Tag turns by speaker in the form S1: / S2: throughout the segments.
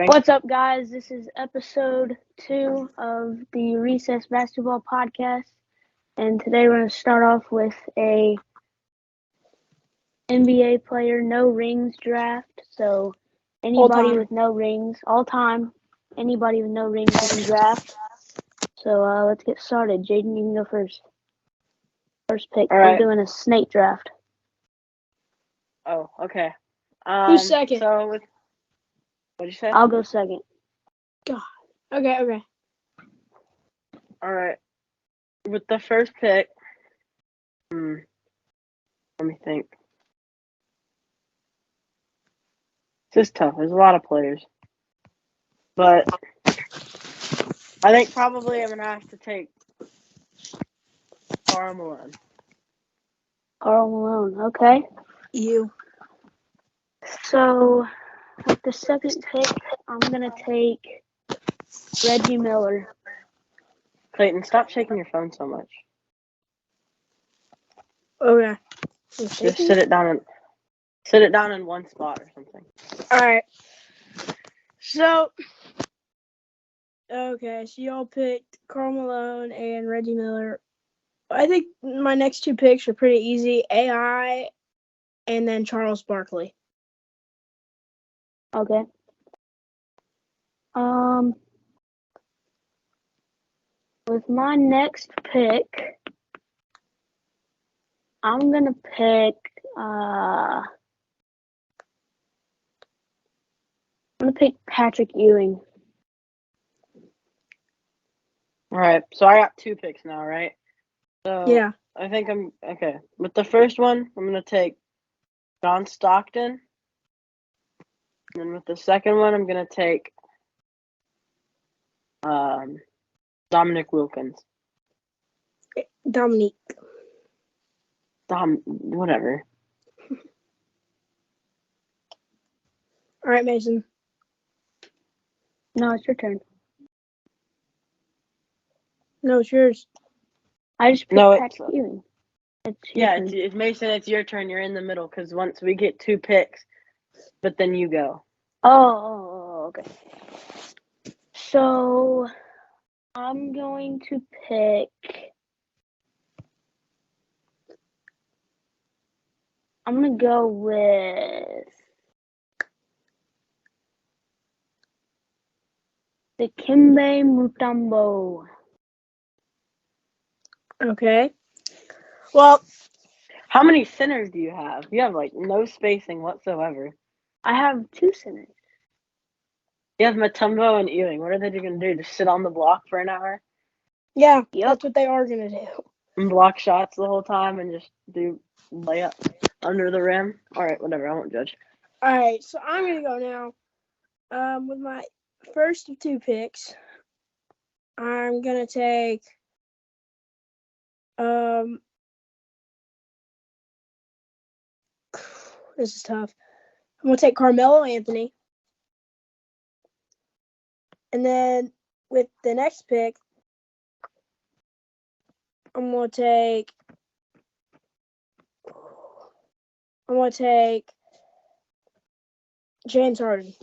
S1: What's up, guys? This is episode 2 of the Recess Basketball Podcast, and today we're going to start off with a NBA player no rings draft. So anybody with no rings, all time, anybody with no rings you can draft. So let's get started. Jaden, you can go first. First pick.
S2: All right.
S1: We're doing a snake draft.
S2: Oh, okay.
S3: Who's second?
S2: So, what'd you say?
S1: I'll go second.
S3: God. Okay.
S2: All right. With the first pick, let me think. This is tough. There's a lot of players. But I think probably I'm going to have to take Karl Malone.
S1: Karl Malone, okay.
S3: You.
S1: So with the second pick, I'm going to take Reggie Miller.
S2: Clayton, stop shaking your phone so much.
S3: Okay.
S2: Just sit it down in one spot or something.
S3: All right. So y'all picked Karl Malone and Reggie Miller. I think my next two picks are pretty easy. AI and then Charles Barkley.
S1: Okay. With my next pick, I'm gonna pick Patrick Ewing.
S2: All right. So I got two picks now, right? So
S3: Yeah.
S2: I think I'm okay. With the first one, I'm going to take John Stockton. And then with the second one, I'm going to take Dominic Wilkins.
S3: Dominique.
S2: Whatever.
S3: All right, Mason.
S1: No, it's your turn.
S3: No, it's yours.
S1: I just picked Patrick Ewing.
S2: It's Mason. It's your turn. You're in the middle because once we get two picks, but then you go.
S1: Oh, okay. So I'm going to pick. I'm gonna go with Dikembe Mutombo.
S3: Okay. Well,
S2: how many centers do you have? You have like no spacing whatsoever.
S1: I have two centers.
S2: You have Mutombo and Ewing. What are they going to do? Just sit on the block for an hour?
S3: Yeah, That's what they are going to do.
S2: And block shots the whole time and just do layup under the rim? All right, whatever. I won't judge.
S3: All right, so I'm going to go now. With my first of two picks, I'm going to take this is tough. I'm going to take Carmelo Anthony. And then with the next pick, I'm going to take James Harden.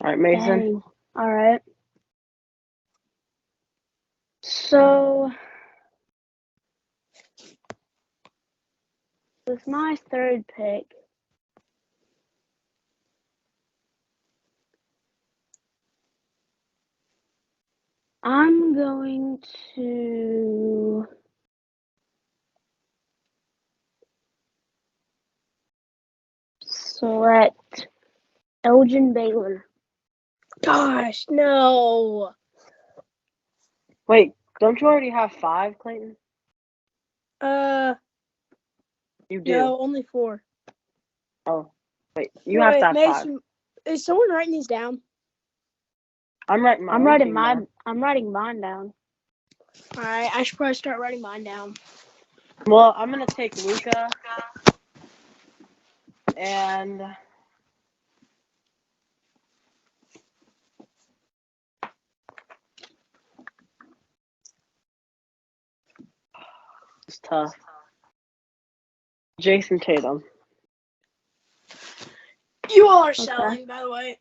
S2: All right, Mason.
S1: Dang. All right. So with my third pick, I'm going to select Elgin Baylor.
S3: Gosh, no.
S2: Wait, don't you already have 5, Clayton? You do.
S3: No, only 4.
S2: Oh, wait. You have to have
S3: Mason,
S2: 5.
S3: Is someone writing these down?
S2: I'm writing mine.
S1: I'm writing mine down.
S3: All right, I should probably start writing mine down.
S2: Well, I'm gonna take Luka and it's tough. Jason Tatum.
S3: You are are selling, by the way.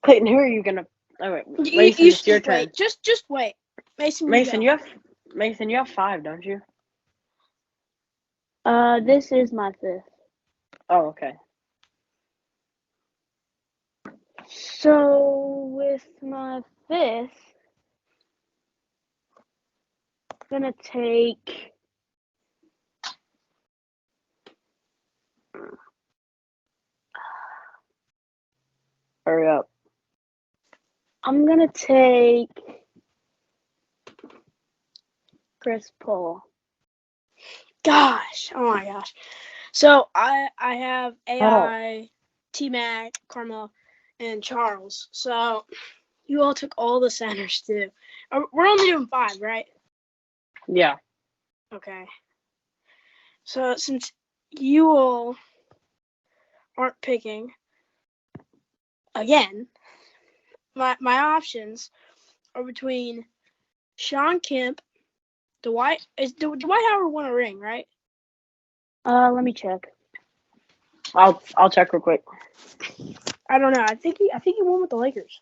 S2: Clayton, who are you gonna? Oh wait, Mason, it's your turn.
S3: Wait. Just wait. Mason,
S2: you have 5, don't you?
S1: This is my 5th.
S2: Oh, okay.
S1: So with my 5th, I'm gonna take.
S2: Hurry up.
S1: I'm gonna take Chris Paul.
S3: Gosh, oh my gosh. So I have AI, T-Mac, Carmel, and Charles. So you all took all the centers too. We're only doing 5, right?
S2: Yeah.
S3: Okay. So since you all aren't picking again, my options are between Sean Kemp, Dwight Howard won a ring, right?
S1: Let me check.
S2: I'll check real quick.
S3: I don't know. I think he won with the Lakers.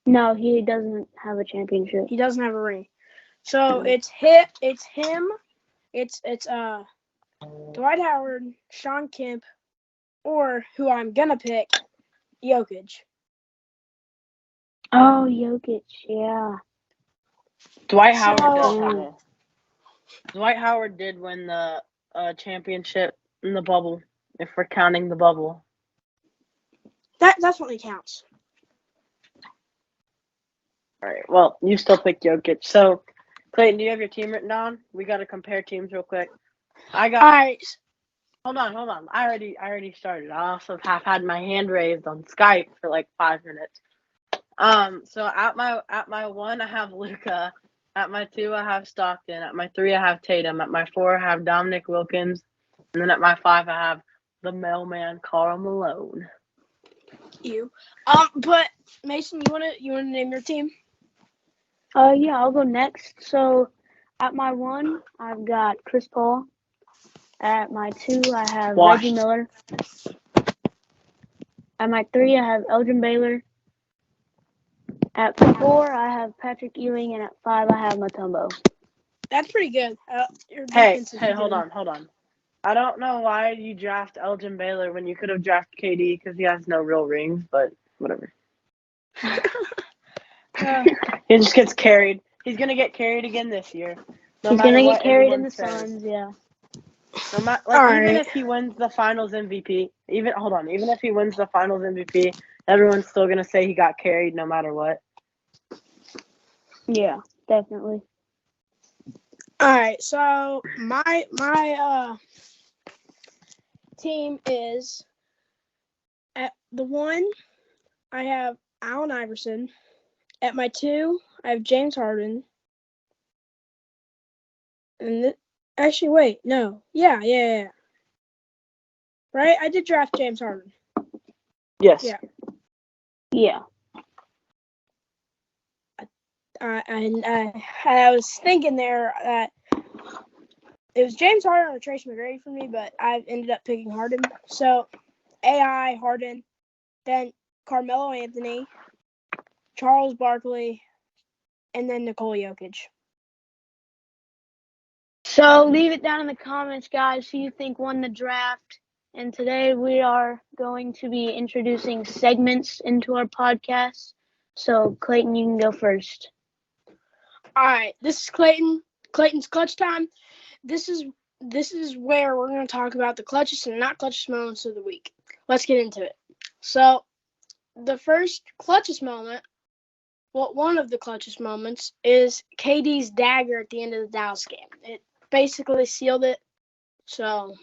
S1: No, he doesn't have a championship.
S3: He doesn't have a ring. So it's him. It's Dwight Howard, Sean Kemp, or who I'm gonna pick, Jokic.
S1: Oh, Jokic, yeah.
S2: Dwight Howard did win the championship in the bubble, if we're counting the bubble.
S3: That definitely counts.
S2: All right. Well, you still picked Jokic. So, Clayton, do you have your team written down? We got to compare teams real quick.
S3: All right.
S2: Hold on. I already started. I also have had my hand raised on Skype for like 5 minutes. So at my 1 I have Luka. At my 2 I have Stockton. At my 3 I have Tatum. At my 4 I have Dominic Wilkins. And then at my 5 I have the mailman Karl Malone.
S3: But Mason, you wanna name your team?
S1: Yeah, I'll go next. So at my 1, I've got Chris Paul. At my 2, I have Reggie Miller. At my 3, I have Elgin Baylor. At 4, I have Patrick Ewing, and at 5, I have Mutombo.
S3: That's pretty good.
S2: Hey, hold on. I don't know why you draft Elgin Baylor when you could have drafted KD because he has no real rings, but whatever. He just gets carried. He's gonna get carried again this year.
S1: He's gonna get carried in the Suns, yeah.
S2: Even if he wins the Finals MVP, even if he wins the Finals MVP, everyone's still gonna say he got carried no matter what.
S1: Yeah, definitely.
S3: All right, so my team is at the 1. I have Allen Iverson. At my 2, I have James Harden. And actually, wait, no, yeah. Right, I did draft James Harden.
S2: Yes.
S1: Yeah.
S3: I was thinking there that it was James Harden or Trace McGrady for me, but I ended up picking Harden. So AI Harden, then Carmelo Anthony, Charles Barkley, and then Nikola Jokic.
S1: So leave it down in the comments, guys, who you think won the draft. And today we are going to be introducing segments into our podcast. So Clayton, you can go first.
S3: All right, this is Clayton. Clayton's clutch time. This is where we're going to talk about the clutchest and not clutchest moments of the week. Let's get into it. So, the first clutchest moment, well, one of the clutchest moments is KD's dagger at the end of the Dallas game. It basically sealed it. So,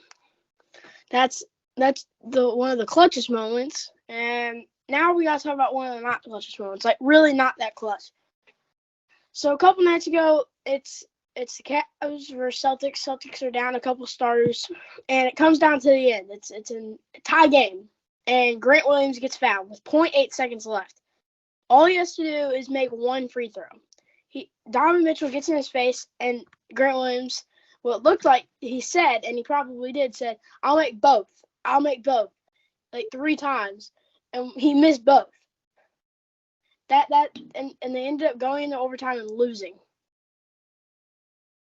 S3: that's the one of the clutchest moments. And now we got to talk about one of the not clutchest moments, like really not that clutch. So a couple nights ago, it's the Cavs versus Celtics. Celtics are down a couple starters, and it comes down to the end. It's a tie game, and Grant Williams gets fouled with 0.8 seconds left. All he has to do is make one free throw. Donovan Mitchell gets in his face, and Grant Williams, what looked like he said, and he probably did, said, I'll make both, like 3 times, and he missed both. And they ended up going into overtime and losing.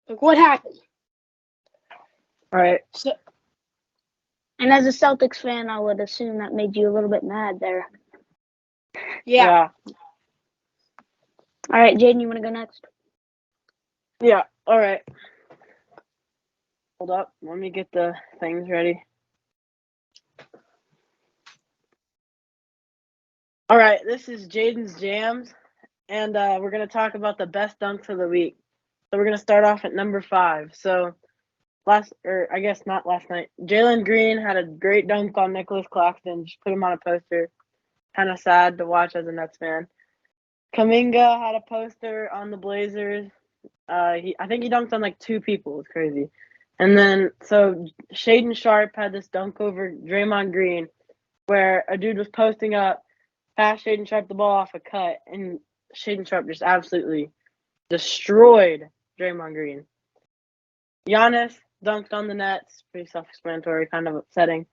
S3: Like, what happened?
S2: All right.
S3: So,
S1: and as a Celtics fan, I would assume that made you a little bit mad there.
S3: yeah.
S1: All right, Jaden, you want to go next?
S2: Yeah. All right. Hold up. Let me get the things ready. All right. This is Jaden's Jams, and we're going to talk about the best dunks of the week. So we're going to start off at number 5. So I guess not last night, Jalen Green had a great dunk on Nicholas Claxton. Just put him on a poster. Kind of sad to watch as a Nets fan. Kuminga had a poster on the Blazers. I think he dunked on like 2 people. It was crazy. And then so Shaedon Sharpe had this dunk over Draymond Green, where a dude was posting up, passed Shaedon Sharpe the ball off a cut, and Shaedon Sharpe just absolutely destroyed Draymond Green. Giannis dunked on the Nets, pretty self-explanatory, kind of upsetting.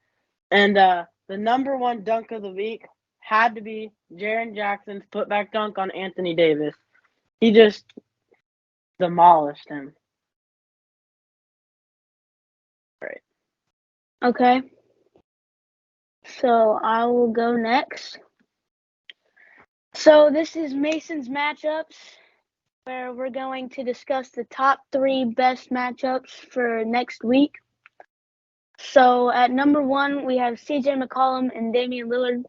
S2: And the number 1 dunk of the week had to be Jaren Jackson's putback dunk on Anthony Davis. He just demolished him. Right.
S1: Okay. So I will go next. So this is Mason's matchups, where we're going to discuss the top 3 best matchups for next week. So at number 1, we have CJ McCollum and Damian Lillard.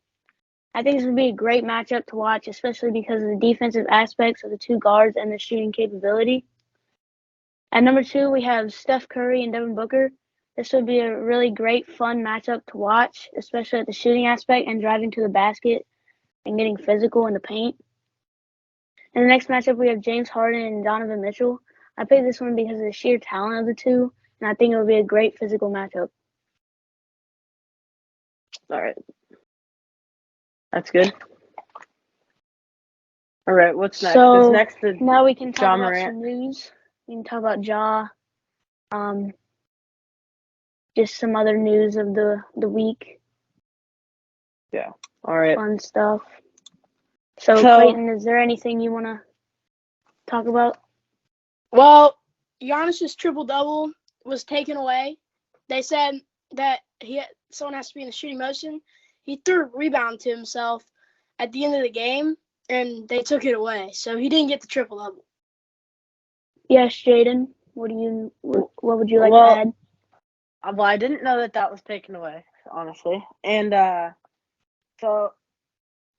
S1: I think this would be a great matchup to watch, especially because of the defensive aspects of the 2 guards and the shooting capability. At number 2, we have Steph Curry and Devin Booker. This would be a really great, fun matchup to watch, especially at the shooting aspect and driving to the basket and getting physical in the paint. In the next matchup, we have James Harden and Donovan Mitchell. I picked this one because of the sheer talent of the 2, and I think it would be a great physical matchup.
S2: All right. That's good. All right, what's next?
S1: So
S2: next is
S1: now we can talk
S2: Ja
S1: about
S2: Morant.
S1: some news. We can talk about Ja. Just some other news of the week.
S2: Yeah. All right.
S1: Fun stuff. So Clayton, is there anything you want to talk about?
S3: Well, Giannis's triple-double was taken away. They said that someone has to be in the shooting motion. He threw a rebound to himself at the end of the game, and they took it away. So he didn't get the triple-double.
S1: Yes, Jaden. What would you like to add?
S2: Well, I didn't know that was taken away, honestly. And so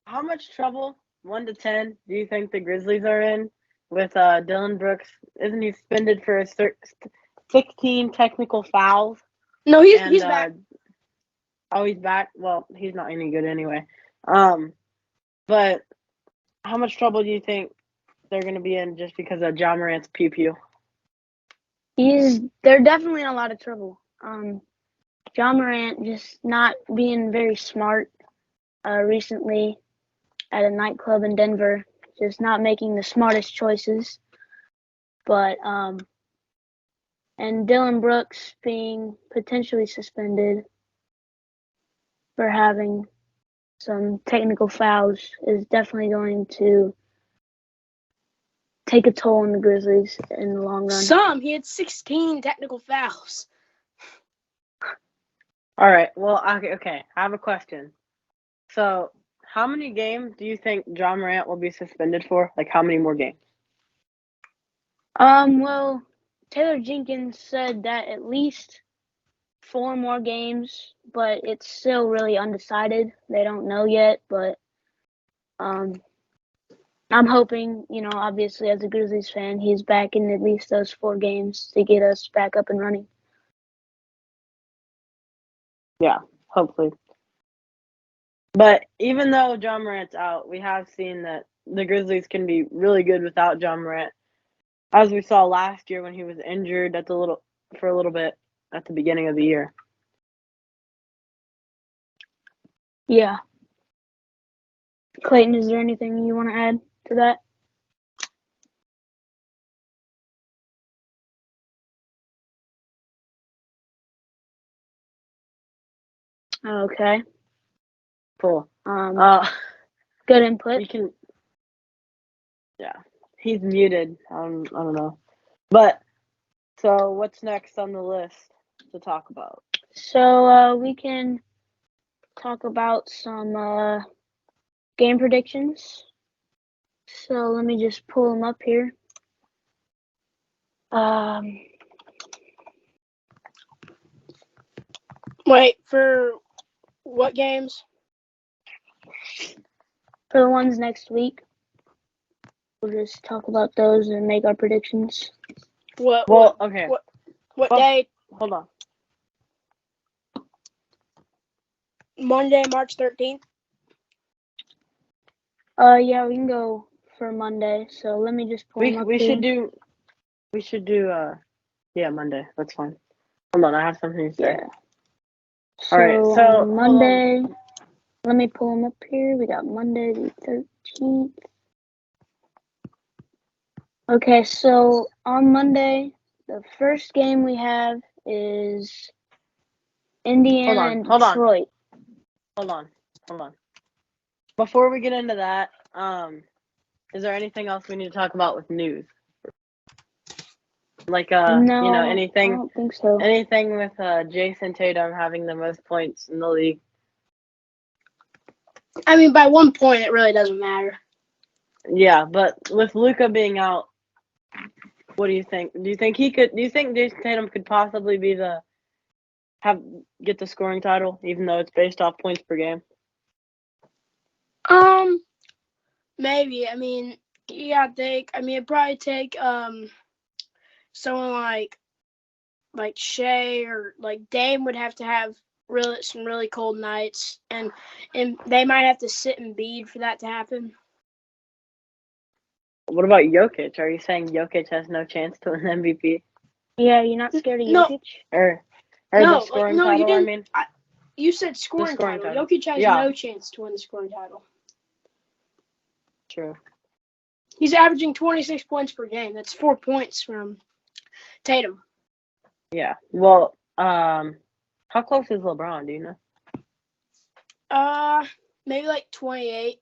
S2: how much trouble, 1 to 10, do you think the Grizzlies are in with Dillon Brooks? Isn't he suspended for 16 technical fouls?
S3: No, he's back.
S2: Oh, he's back? Well, he's not any good anyway. But how much trouble do you think they're going to be in just because of Ja Morant's pew-pew?
S1: They're definitely in a lot of trouble. Ja Morant just not being very smart recently at a nightclub in Denver, just not making the smartest choices. But and Dillon Brooks being potentially suspended for having some technical fouls is definitely going to take a toll on the Grizzlies in the long run.
S3: He had 16 technical fouls.
S2: All right. Well, okay. I have a question. So, how many games do you think Ja Morant will be suspended for? Like, how many more games?
S1: Well, Taylor Jenkins said that at least 4 more games, but it's still really undecided. They don't know yet, but I'm hoping, obviously as a Grizzlies fan, he's back in at least those 4 games to get us back up and running.
S2: Yeah, hopefully. But even though Ja Morant's out, we have seen that the Grizzlies can be really good without Ja Morant, as we saw last year when he was injured for a little bit at the beginning of the year.
S1: Yeah. Clayton, is there anything you want to add to that? Okay.
S2: Cool.
S1: Good input.
S2: You can. Yeah, he's muted. I don't know. But so, what's next on the list to talk about?
S1: So we can talk about some game predictions. So let me just pull them up here.
S3: Wait, for what games?
S1: For the ones next week, we'll just talk about those and make our predictions.
S2: Okay.
S3: What day?
S2: Hold on.
S3: Monday, March 13th.
S1: Yeah, we can go for Monday. So let me just pull them up.
S2: We should do Monday. That's fine. Hold on, I have something to say.
S1: Yeah.
S2: All right, so
S1: Monday, let me pull them up here. We got Monday the 13th. Okay, so on Monday, the first game we have is Indiana and Detroit.
S2: Hold on. Before we get into that, is there anything else we need to talk about with news? Like
S1: No,
S2: anything?
S1: I don't think so.
S2: Anything with Jason Tatum having the most points in the league?
S3: I mean, by 1 point, it really doesn't matter.
S2: Yeah, but with Luka being out, what do you think? Do you think Jason Tatum could possibly be get the scoring title, even though it's based off points per game?
S3: Maybe. I mean, yeah, it'd probably take someone like Shea or like Dame would have to have some really cold nights, and they might have to sit and Embiid for that to happen.
S2: What about Jokic? Are you saying Jokic has no chance to win MVP?
S1: Yeah, you're not scared of Jokic?
S2: Or the scoring title,
S3: you didn't.
S2: I mean.
S3: You said scoring title. Jokic has no chance to win the scoring title.
S2: True.
S3: He's averaging 26 points per game. That's 4 points from Tatum.
S2: Yeah. Well, how close is LeBron? Do you know?
S3: Maybe like 28.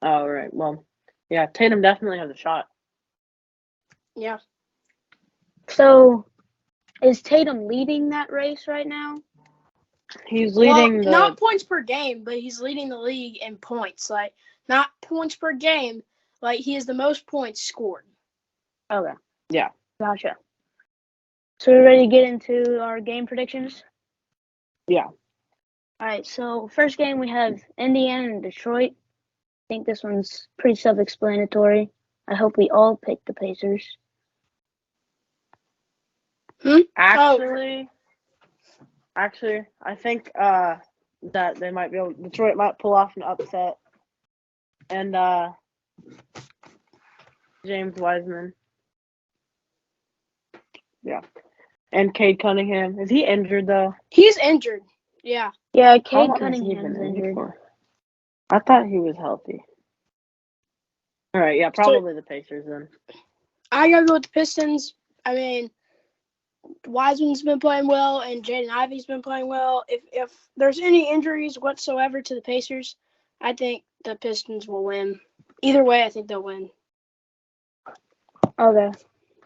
S2: Oh, right. Well, yeah, Tatum definitely has a shot.
S3: Yeah.
S1: So, is Tatum leading that race right now?
S2: He's leading
S3: not points per game, but he's leading the league in points. Like, not points per game. Like, he has the most points scored.
S2: Okay. Yeah.
S1: Gotcha. So we're ready to get into our game predictions?
S2: Yeah.
S1: All right, so first game we have Indiana and Detroit. I think this one's pretty self-explanatory. I hope we all pick the Pacers.
S2: Actually, I think that they might be able. Detroit might pull off an upset, and James Wiseman. Yeah, and Cade Cunningham. Is he injured though?
S3: He's injured. Yeah.
S1: Yeah, Cade Cunningham's injured.
S2: I thought he was healthy. All right, yeah, probably the Pacers then.
S3: I gotta go with the Pistons. I mean, Wiseman's been playing well, and Jaden Ivey's been playing well. If there's any injuries whatsoever to the Pacers, I think the Pistons will win. Either way, I think they'll win.
S1: Okay.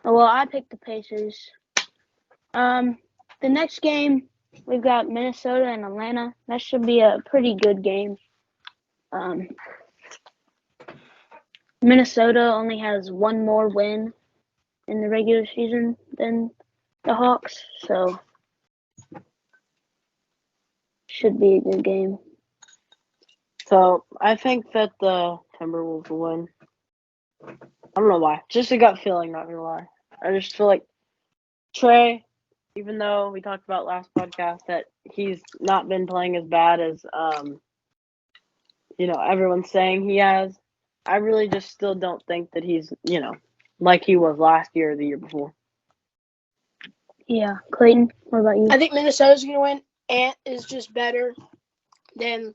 S1: Well, I picked the Pacers. The next game, we've got Minnesota and Atlanta. That should be a pretty good game. Minnesota only has one more win in the regular season than the Hawks, so should be a good game.
S2: So I think that the Timberwolves will win. I don't know why. Just a gut feeling, not gonna lie. I just feel like Trey, even though we talked about last podcast that he's not been playing as bad as everyone's saying he has, I really just still don't think that he's, like he was last year or the year before.
S1: Yeah. Clayton, what about you?
S3: I think Minnesota's going to win. Ant is just better than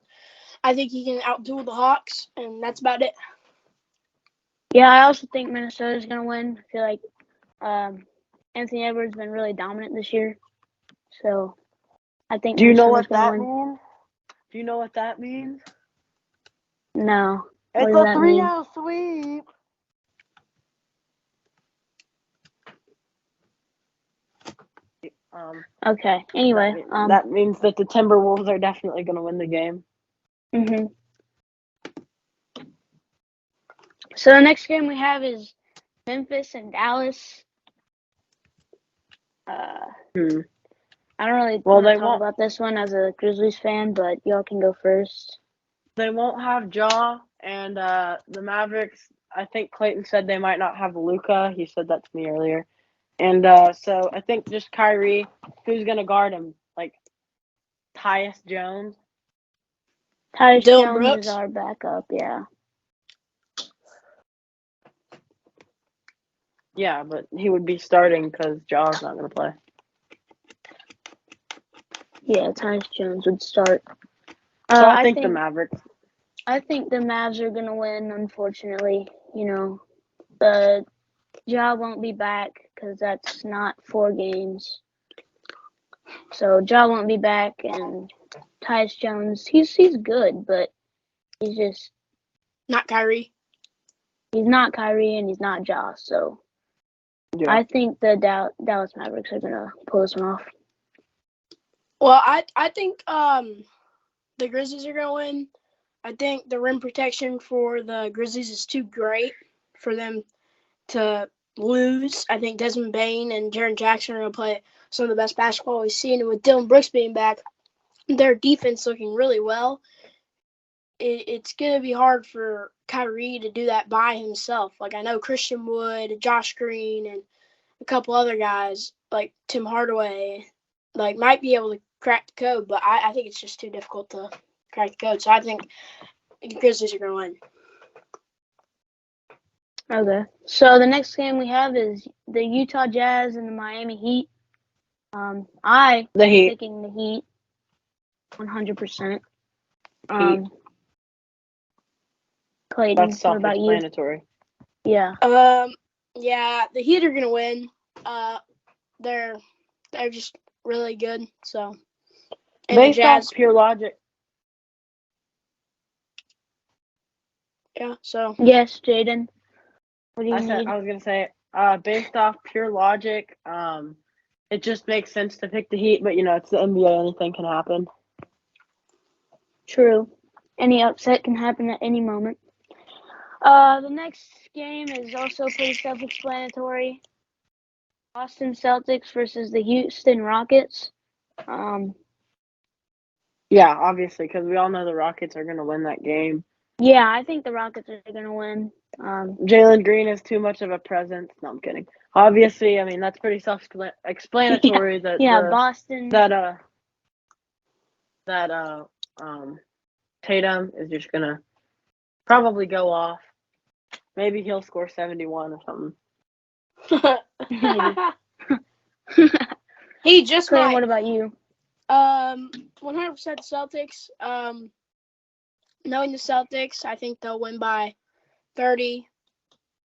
S3: I think he can outduel the Hawks, and that's about it.
S1: Yeah, I also think Minnesota's going to win. I feel like Anthony Edwards has been really dominant this year. So I think
S2: Do you know
S1: Minnesota's
S2: what that
S1: going to win.
S2: means? Do you know what that means?
S1: No. What
S2: It's
S1: does
S2: a
S1: that mean?
S2: 3-0 sweep.
S1: Okay. Anyway,
S2: that means that the Timberwolves are definitely going to win the game.
S1: Mhm. So the next game we have is Memphis and Dallas. I don't really want to talk about this one as a Grizzlies fan, but y'all can go first.
S2: They won't have Ja, and the Mavericks, I think Clayton said they might not have Luka. He said that to me earlier. And so I think just Kyrie, who's going to guard him? Like Tyus Jones?
S1: Tyus
S3: Dylan
S1: Jones
S3: Brooks?
S1: is our backup, yeah.
S2: Yeah, but he would be starting because Ja's not going to play.
S1: Yeah, Tyus Jones would start.
S2: So I think the Mavericks.
S1: I think the Mavs are going to win, unfortunately. You know, the Ja won't be back because that's not 4 games. So Ja won't be back, and Tyus Jones, he's good, but he's just
S3: not Kyrie.
S1: He's not Kyrie and he's not Ja. So yeah. I think the Dallas Mavericks are gonna pull this one off.
S3: Well, I think the Grizzlies are gonna win. I think the rim protection for the Grizzlies is too great for them to lose. I think Desmond Bane and Jaren Jackson are going to play some of the best basketball we've seen. And with Dylan Brooks being back, their defense looking really well. It's going to be hard for Kyrie to do that by himself. Like, I know Christian Wood, Josh Green, and a couple other guys, like Tim Hardaway, like might be able to crack the code. But I think it's just too difficult to crack the code. So I think the Grizzlies are going to win.
S1: Okay. So the next game we have is the Utah Jazz and the Miami Heat. I'm picking the Heat 100%. Clayton,
S2: that's
S1: what about you?
S2: Self-explanatory.
S1: Yeah.
S3: Yeah, the Heat are gonna win. They're just really good. So and
S2: based off pure logic.
S3: Yeah. So
S1: yes, Jaden. What do you need?
S2: I was gonna say, based off pure logic, it just makes sense to pick the Heat, but it's the NBA. Anything can happen.
S1: True. Any upset can happen at any moment. The next game is also pretty self-explanatory. Boston Celtics versus the Houston Rockets.
S2: Yeah, obviously, because we all know the Rockets are going to win that game.
S1: Yeah, I think the Rockets are going to win.
S2: Jalen Green is too much of a presence. No, I'm kidding. Obviously, I mean, that's pretty self-explanatory
S1: Boston.
S2: That Tatum is just going to probably go off. Maybe he'll score 71 or something.
S3: He just
S1: Clay,
S3: might.
S1: what about you?
S3: 100% Celtics. Knowing the Celtics, I think they'll win by 30,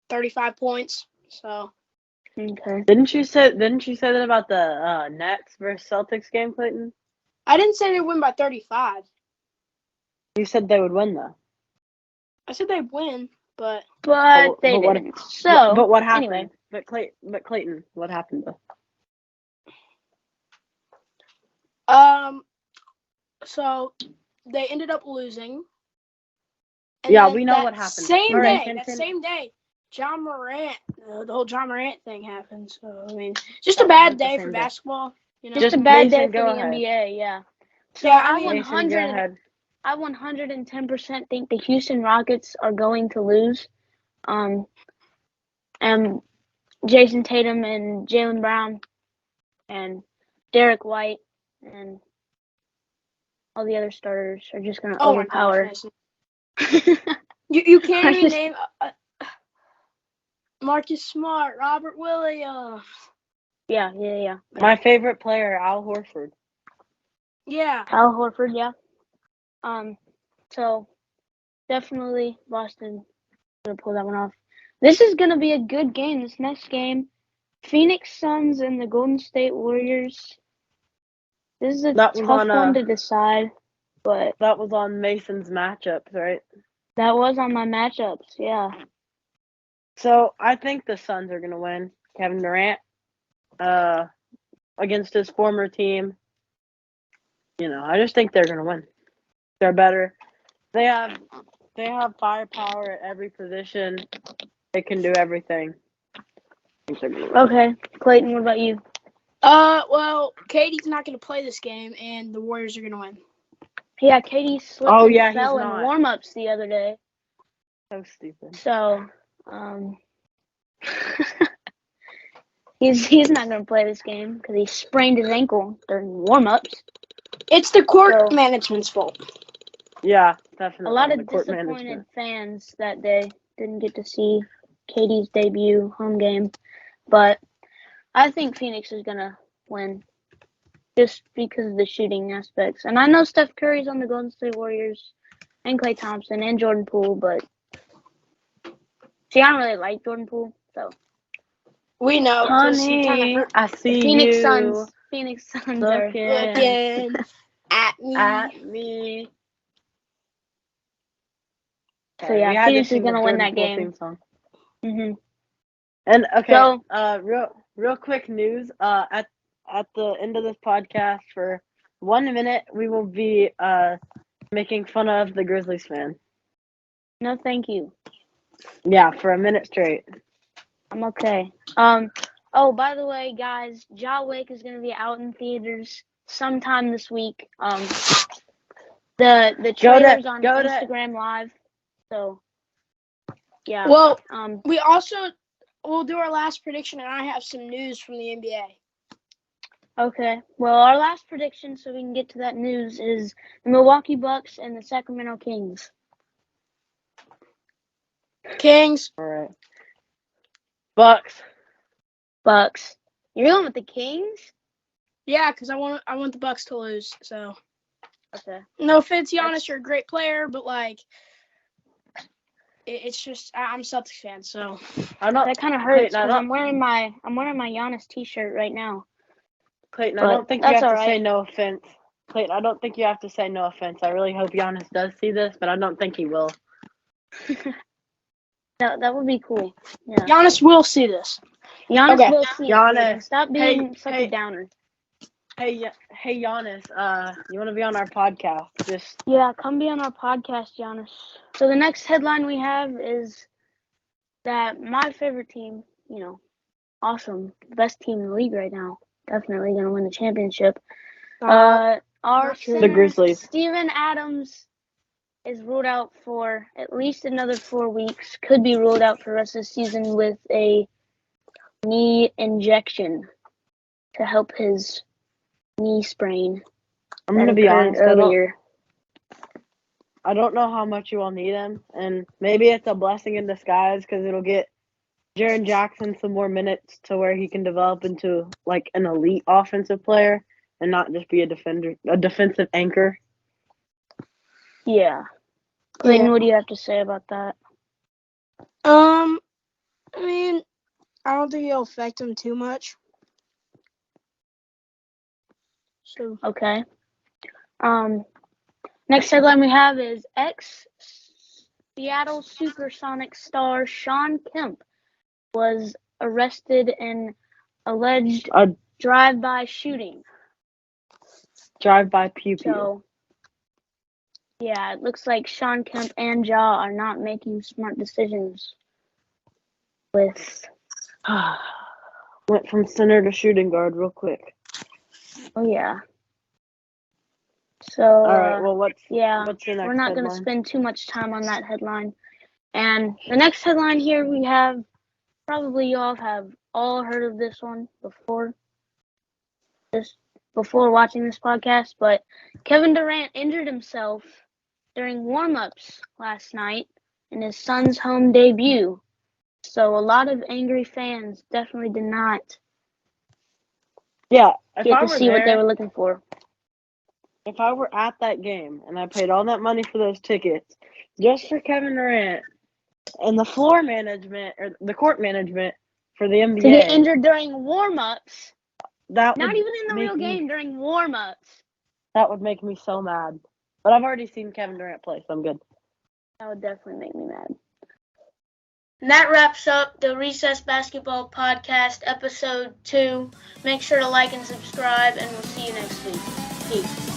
S3: 35 points. So.
S1: Okay.
S2: Didn't you say that about the Nets versus Celtics game, Clayton?
S3: I didn't say they'd win by 35.
S2: You said they would win, though.
S3: I said they'd win, but
S1: they didn't.
S2: But what happened?
S1: Anyway.
S2: But Clayton, what happened though?
S3: So they ended up losing.
S2: And yeah, we know what happened.
S3: That same day, John Morant, the whole John Morant thing happened. So I mean, just a bad day for basketball.
S1: Just a bad day for the NBA. Yeah. So
S3: yeah,
S1: I 110% think the Houston Rockets are going to lose. And Jason Tatum and Jaylen Brown and Derek White and all the other starters are just going to overpower.
S3: You can't even name Marcus Smart, Robert Williams.
S1: Yeah.
S2: My favorite player, Al Horford.
S3: Yeah.
S1: Al Horford, yeah. So definitely Boston gonna pull that one off. This is gonna be a good game. This next game, Phoenix Suns and the Golden State Warriors. This is a
S2: That was
S1: tough
S2: on
S1: one to decide, but
S2: that was on Mason's matchups, right?
S1: that was on my matchups. Yeah.
S2: So I think the Suns are gonna win. Kevin Durant, against his former team. I just think they're gonna win. They're better. They have firepower at every position. They can do everything. I think they're gonna win.
S1: Okay, Clayton, what about you?
S3: Well, Katie's not going to play this game, and the Warriors are going to win.
S1: Yeah, Katie slipped
S2: Oh,
S1: and
S2: yeah,
S1: fell
S2: he's
S1: in
S2: not.
S1: warm-ups the other day.
S2: So stupid.
S1: So, he's not going to play this game because he sprained his ankle during warm-ups.
S3: It's the court management's fault.
S2: Yeah, definitely.
S1: A lot of
S2: the court
S1: disappointed
S2: management.
S1: fans that day didn't get to see Katie's debut home game, but I think Phoenix is going to win just because of the shooting aspects. And I know Steph Curry's on the Golden State Warriors and Klay Thompson and Jordan Poole, but see, I don't really like Jordan Poole, so.
S3: We know because he kind of
S2: Honey,
S3: hurt.
S2: I see
S1: Phoenix
S2: you
S1: Suns. Phoenix Suns are
S3: Looking at me.
S2: at me.
S1: So yeah,
S2: we had
S1: Phoenix
S2: to
S1: is
S2: sing
S1: gonna
S2: the
S1: win
S2: Jordan
S1: that
S2: Poole
S1: game.
S2: theme song.
S1: Mhm.
S2: And okay,
S1: So
S2: real quick news. At the end of this podcast, for 1 minute, we will be making fun of the Grizzlies fan.
S1: no, thank you.
S2: Yeah, for a minute straight.
S1: I'm okay. Oh, by the way, guys, Jaw Wick is gonna be out in theaters sometime this week. The trailer's on Instagram Live. So yeah.
S3: Well, we also will do our last prediction, and I have some news from the NBA.
S1: Okay. Well, our last prediction, so we can get to that news, is the Milwaukee Bucks and the Sacramento Kings.
S3: Kings.
S2: All right. Bucks.
S1: You're going with the Kings?
S3: Yeah, because I want the Bucks to lose. So.
S1: Okay.
S3: No offense, Giannis, you're a great player, but like, it's just I'm a Celtics fan, so.
S1: That kind of hurts because I'm wearing my Giannis T-shirt right now.
S2: Clayton,
S1: But
S2: I don't think you have to say no offense. Clayton, I don't think you have to say no offense. I really hope Giannis does see this, but I don't think he will.
S1: That would be cool. Yeah.
S3: Giannis will see this.
S1: Giannis will see
S2: Giannis,
S1: it. Stop being such a downer.
S2: Hey, Giannis, you want to be on our podcast?
S1: Yeah, come be on our podcast, Giannis. So the next headline we have is that my favorite team, awesome, best team in the league right now, definitely going to win the championship. Our center,
S2: the Grizzlies.
S1: Steven Adams, is ruled out for at least another 4 weeks. Could be ruled out for the rest of the season with a knee injection to help his knee sprain.
S2: I'm going to be honest. I don't know how much you will need him, and maybe it's a blessing in disguise because it'll get Jaren Jackson some more minutes to where he can develop into like an elite offensive player and not just be a defensive anchor.
S1: Yeah. Clayton, what do you have to say about that?
S3: I mean, I don't think it'll affect him too much. So.
S1: Okay. Next headline we have is ex-Seattle Supersonics star Shawn Kemp was arrested in alleged drive-by shooting.
S2: Drive-by pew-pew.
S1: So, yeah, it looks like Shawn Kemp and Ja are not making smart decisions with...
S2: Went from center to shooting guard real quick.
S1: Oh, yeah. So,
S2: all right, well, what's your next
S1: we're not going to
S2: headline?
S1: spend too much time on that headline. And the next headline here we have, probably y'all have all heard of this one before watching this podcast, but Kevin Durant injured himself during warm-ups last night in his son's home debut. So a lot of angry fans definitely did not get to see what they were looking for.
S2: if I were at that game and I paid all that money for those tickets just for Kevin Durant and the floor management or the court management for the NBA,
S1: to get injured during warm-ups,
S2: that
S1: not
S2: would
S1: even in the real
S2: make me-
S1: game, during warm-ups.
S2: That would make me so mad. But I've already seen Kevin Durant play, so I'm good.
S1: That would definitely make me mad.
S3: And that wraps up the Recess Basketball Podcast, Episode 2. Make sure to like and subscribe, and we'll see you next week. Peace.